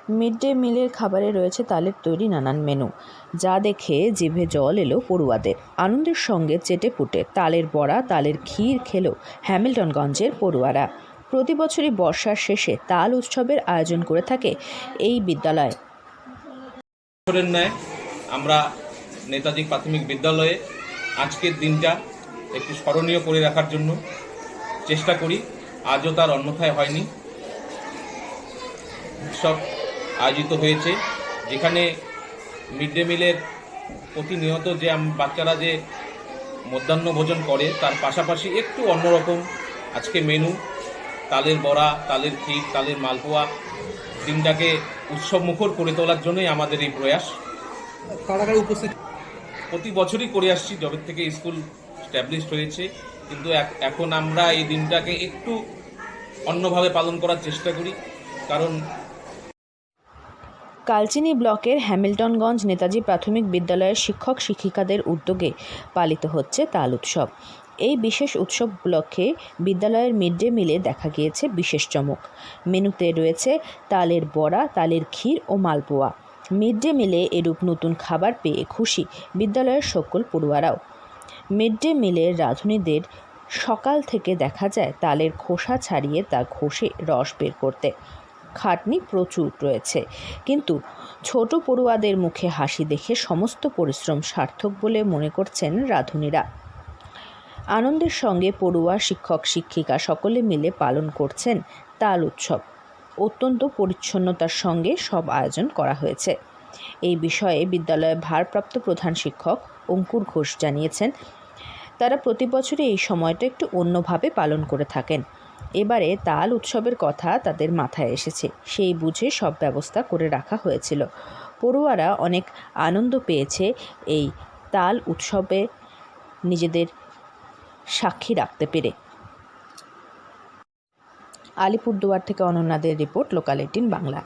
Mid day মিলের খাবারে রয়েছে তালের তৈরি নানান মেনু, যা দেখে জিভে জল এলো পড়ুয়াদের। আনন্দের সঙ্গে চেটেপুটে তালের বড়া, তালের ক্ষীর খেলো হ্যামিল্টনগঞ্জের পড়ুয়ারা। প্রতি বছরই বর্ষার শেষে তাল উৎসবের আয়োজন করে থাকে এই বিদ্যালয়। আমরা নেতাজি প্রাথমিক বিদ্যালয়ে আজকের দিনটা একটু স্মরণীয় করে রাখার জন্য চেষ্টা করি। আজও তার অন্যথায় হয়নি। উৎসব আয়োজিত হয়েছে, যেখানে মিড ডে মিলের প্রতিনিয়ত যে বাচ্চারা যে মধ্যাহ্ন ভোজন করে, তার পাশাপাশি একটু অন্যরকম আজকে মেনু, তালের বড়া, তালের ক্ষীর, তালের মালপোয়া। দিনটাকে উৎসব মুখর করে তোলার জন্যই আমাদের এই প্রয়াস। উপস্থিত প্রতি বছরই করে আসছি যবে থেকে স্কুল স্ট্যাবলিশড হয়েছে, কিন্তু এখন আমরা এই দিনটাকে একটু অন্যভাবে পালন করার চেষ্টা করি। কারণ কালচিনি ব্লকের হ্যামিল্টনগঞ্জ নেতাজি প্রাথমিক বিদ্যালয়ের শিক্ষক শিক্ষিকাদের উদ্যোগে পালিত হচ্ছে তাল উৎসব। এই বিশেষ উৎসব উপলক্ষে বিদ্যালয়ের মিড ডে মিলে দেখা গিয়েছে বিশেষ চমক। মেনুতে রয়েছে তালের বড়া, তালের ক্ষীর ও মালপোয়া। মিড ডে মিলে এরূপ নতুন খাবার পেয়ে খুশি বিদ্যালয়ের সকল পড়ুয়ারাও। মিড ডে মিলের রাঁধুনিদের সকাল থেকে দেখা যায় তালের খোসা ছাড়িয়ে তা ঘষে রস বের করতে। খাটনি প্রচুর রয়েছে, কিন্তু ছোট পড়ুয়াদের মুখে হাসি দেখে সমস্ত পরিশ্রম সার্থক বলে মনে করছেন রাঁধুনিরা। আনন্দের সঙ্গে পড়ুয়া, শিক্ষক শিক্ষিকা সকলে মিলে পালন করছেন তাল উৎসব। অত্যন্ত পরিচ্ছন্নতার সঙ্গে সব আয়োজন করা হয়েছে। এই বিষয়ে বিদ্যালয়ের ভারপ্রাপ্ত প্রধান শিক্ষক অঙ্কুর ঘোষ জানিয়েছেন, তারা প্রতি বছরই এই সময়টা একটু অন্যভাবে পালন করে থাকেন। এবারে তাল উৎসবের কথা তাদের মাথায় এসেছে, সেই বুঝে সব ব্যবস্থা করে রাখা হয়েছিল। পড়ুয়ারা অনেক আনন্দ পেয়েছে এই তাল উৎসবে নিজেদের সাক্ষী রাখতে পেরে। আলিপুরদুয়ার থেকে অনন্যাদের রিপোর্ট, লোকাল 18 বাংলা।